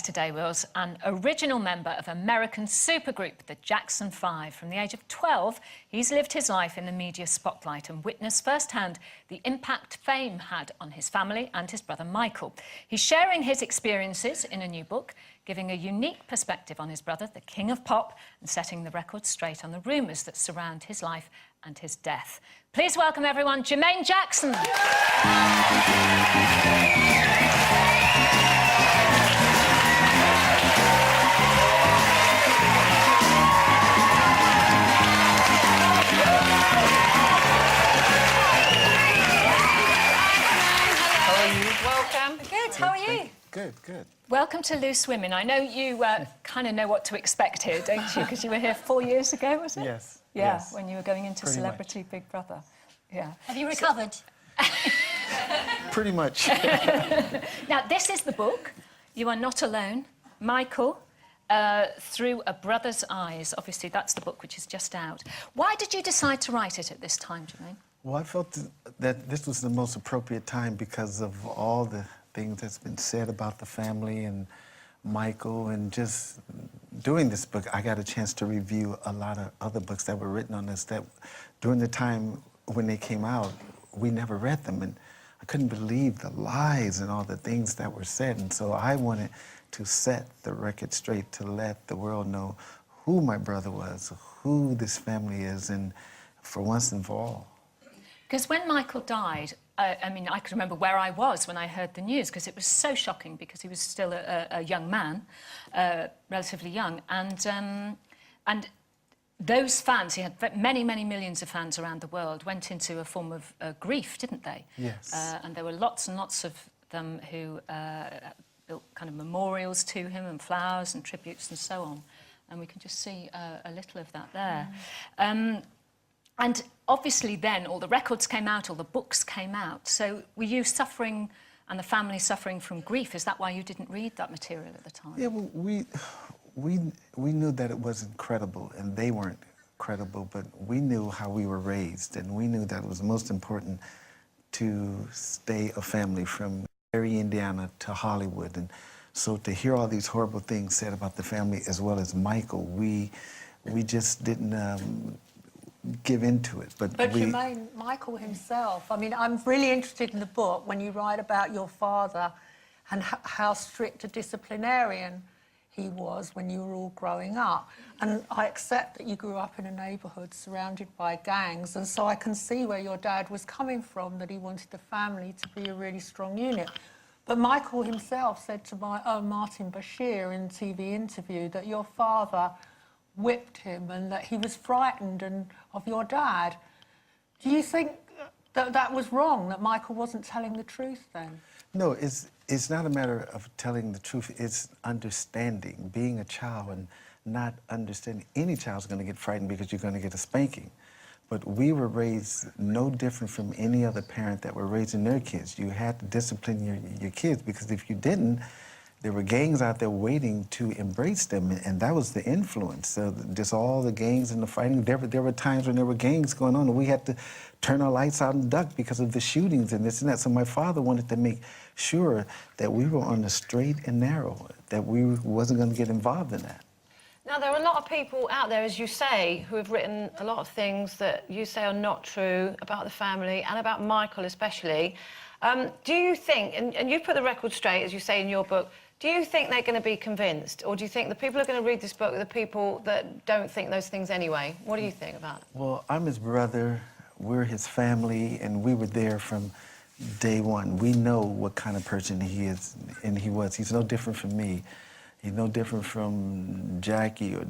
today was an original member of American supergroup, the Jackson 5. From the age of 12, he's lived his life in the media spotlight and witnessed firsthand the impact fame had on his family and his brother Michael. He's sharing his experiences in a new book, giving a unique perspective on his brother, the king of pop, and setting the record straight on the rumours that surround his life and his death. Please welcome everyone, Jermaine Jackson. Good, how are you? Good, good. Welcome to Loose Women. I know you kind of know what to expect here, don't you? Because you were here 4 years ago, was it? Yes. Yeah, yes. when you were going into Pretty Celebrity much. Big Brother. Yeah. Have you recovered? Pretty much. Now, this is the book. You are not alone. Michael, Through a Brother's Eyes. Obviously, that's the book which is just out. Why did you decide to write it at this time, Jermaine? Well, I felt that this was the most appropriate time because of all the things that's been said about the family and Michael, and just doing this book, I got a chance to review a lot of other books that were written on this that during the time when they came out, we never read them, and I couldn't believe the lies and all the things that were said, and so I wanted to set the record straight to let the world know who my brother was, who this family is, and for once and for all. Because when Michael died, I mean, I could remember where I was when I heard the news, because it was so shocking, because he was still a young man, relatively young, and those fans, he had many, many millions of fans around the world, went into a form of grief, didn't they? Yes. And there were lots and lots of them who built kind of memorials to him and flowers and tributes and so on. And we can just see a little of that there. And obviously then all the records came out, all the books came out. So were you suffering and the family suffering from grief? Is that why you didn't read that material at the time? Yeah, well, we knew that it wasn't credible, and they weren't credible, but we knew how we were raised, and we knew that it was most important to stay a family from Gary, Indiana to Hollywood. And so to hear all these horrible things said about the family as well as Michael, we just didn't give into it. But Jermaine, Michael himself, I mean, I'm really interested in the book when you write about your father and how strict a disciplinarian he was when you were all growing up. And I accept that you grew up in a neighbourhood surrounded by gangs, and so I can see where your dad was coming from, that he wanted the family to be a really strong unit. But Michael himself said to Martin Bashir in a TV interview that your father whipped him and that he was frightened of your dad. Do you think that that was wrong, that Michael wasn't telling the truth then? No, it's not a matter of telling the truth, it's understanding. Being a child and not understanding. Any child's going to get frightened because you're going to get a spanking. But we were raised no different from any other parent that were raising their kids. You had to discipline your kids, because if you didn't, there were gangs out there waiting to embrace them, and that was the influence. So just all the gangs and the fighting. There were times when there were gangs going on, and we had to turn our lights out and duck because of the shootings and this and that. So my father wanted to make sure that we were on the straight and narrow, that we wasn't going to get involved in that. Now, there are a lot of people out there, as you say, who have written a lot of things that you say are not true about the family and about Michael especially. Do you think, and you put the record straight, as you say in your book, do you think they're going to be convinced, or do you think the people who are going to read this book are the people that don't think those things anyway? What do you think about it? Well, I'm his brother, we're his family, and we were there from day one. We know what kind of person he is, and he was. He's no different from me. He's no different from Jackie or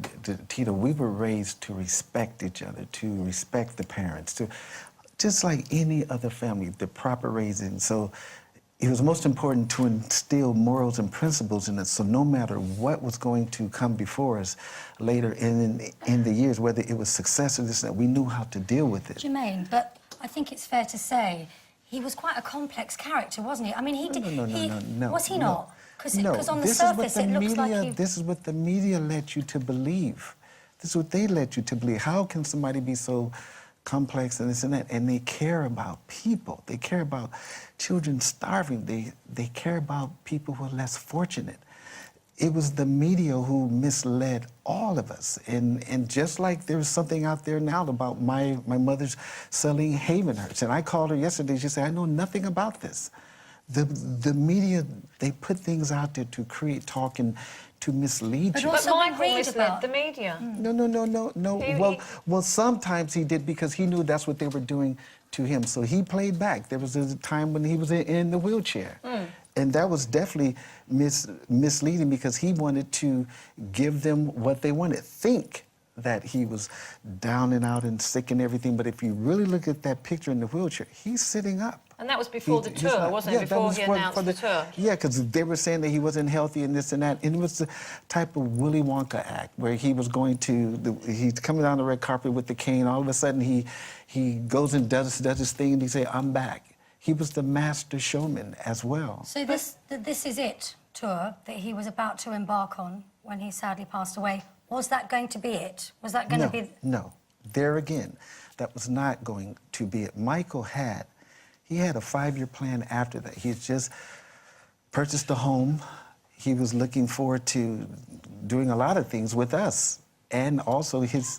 Tito. We were raised to respect each other, to respect the parents, to just like any other family, the proper raising. So it was most important to instill morals and principles in us, so no matter what was going to come before us later in the years, whether it was success or this and that, we knew how to deal with it. Jermaine, but I think it's fair to say he was quite a complex character, wasn't he? I mean, he did... No. Was he not? Because on the this surface, it looks like he... This is what the media let you to believe. This is what they let you to believe. How can somebody be so complex and this and that? And they care about people. They care about children starving. They care about people who are less fortunate. it was the media who misled all of us. And just like there's something out there now about my mother's selling Havenhurst. And I called her yesterday, she said, I know nothing about this. The media, they put things out there to create talk and to mislead you. But Michael misled the media. No. Well, sometimes he did because he knew that's what they were doing to him. So he played back. There was a time when he was in the wheelchair. And that was definitely misleading because he wanted to give them what they wanted. Think that he was down and out and sick and everything, but if you really look at that picture in the wheelchair, he's sitting up. And that was before the tour, wasn't it? Before he announced the tour. Yeah, because they were saying that he wasn't healthy and this and that. And it was the type of Willy Wonka act where he was going to, he's coming down the red carpet with the cane. All of a sudden, he goes and does his thing and he say, I'm back. He was the master showman as well. So this Is It tour that he was about to embark on when he sadly passed away, was that going to be it? Was that going to be... No. There again, that was not going to be it. Michael had a 5-year plan after that. He had just purchased a home. He was looking forward to doing a lot of things with us. And also his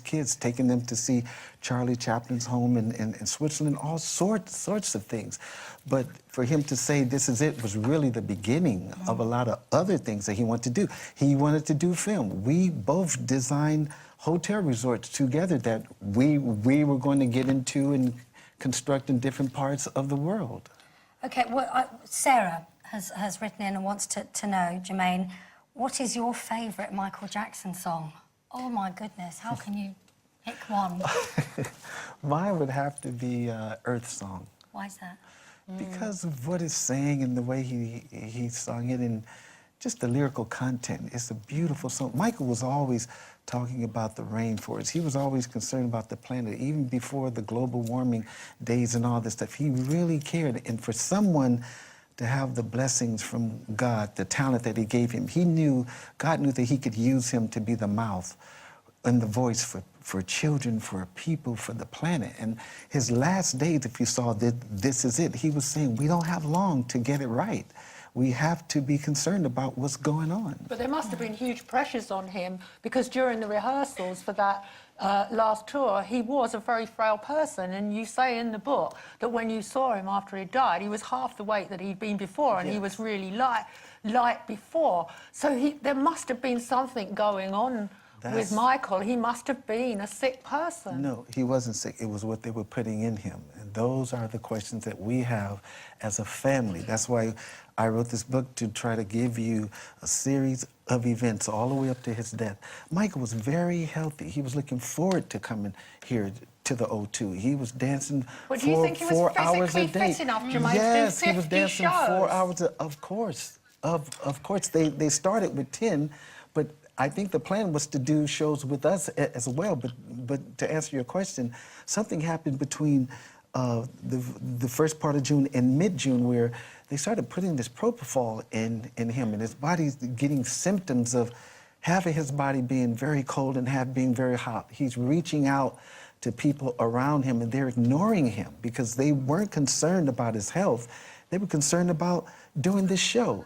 kids, taking them to see Charlie Chaplin's home in Switzerland, all sorts of things. But for him to say this is it was really the beginning of a lot of other things that he wanted to do. He wanted to do film. We both designed hotel resorts together that we were going to get into and construct in different parts of the world. OK, well, Sarah has written in and wants to know, Jermaine, what is your favourite Michael Jackson song? Oh, my goodness, how can you pick one? Mine would have to be Earth Song. Why is that? Because of what it's saying and the way he sung it and just the lyrical content. It's a beautiful song. Michael was always talking about the rainforest. He was always concerned about the planet, even before the global warming days and all this stuff. He really cared. And for someone to have the blessings from God, the talent that he gave him, God knew that he could use him to be the mouth and the voice for children, for people, for the planet. And his last days, if you saw that This Is It, he was saying, we don't have long to get it right. We have to be concerned about what's going on. But there must have been huge pressures on him because during the rehearsals for that last tour, he was a very frail person. And you say in the book that when you saw him after he died, he was half the weight that he'd been before, and he was really light before. So there must have been something going on with Michael. He must have been a sick person. No, he wasn't sick. It was what they were putting in him. And those are the questions that we have as a family. That's why I wrote this book, to try to give you a series of events all the way up to his death. Michael was very healthy. He was looking forward to coming here to the O2. He was dancing for 4 hours a day. Fit enough, Jermaine, yes, to do 50 he was dancing shows. 4 hours. Of course. Of course. They started with 10, but I think the plan was to do shows with us as well. But to answer your question, something happened between the first part of June and mid-June where they started putting this propofol in him, and his body's getting symptoms of half of his body being very cold and half being very hot. He's reaching out to people around him, and they're ignoring him because they weren't concerned about his health. They were concerned about doing this show.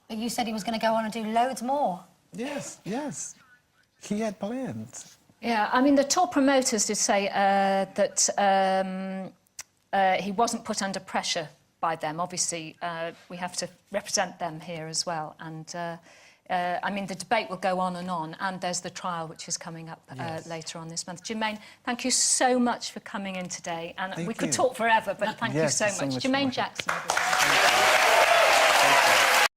But you said he was going to go on and do loads more. Yes. He had plans. Yeah, I mean, the tour promoters did say that he wasn't put under pressure by them. Obviously, we have to represent them here as well. And, I mean, the debate will go on, and there's the trial, which is coming up later on this month. Jermaine, thank you so much for coming in today. And we could talk forever, but thank you so much. Jermaine Jackson, everybody.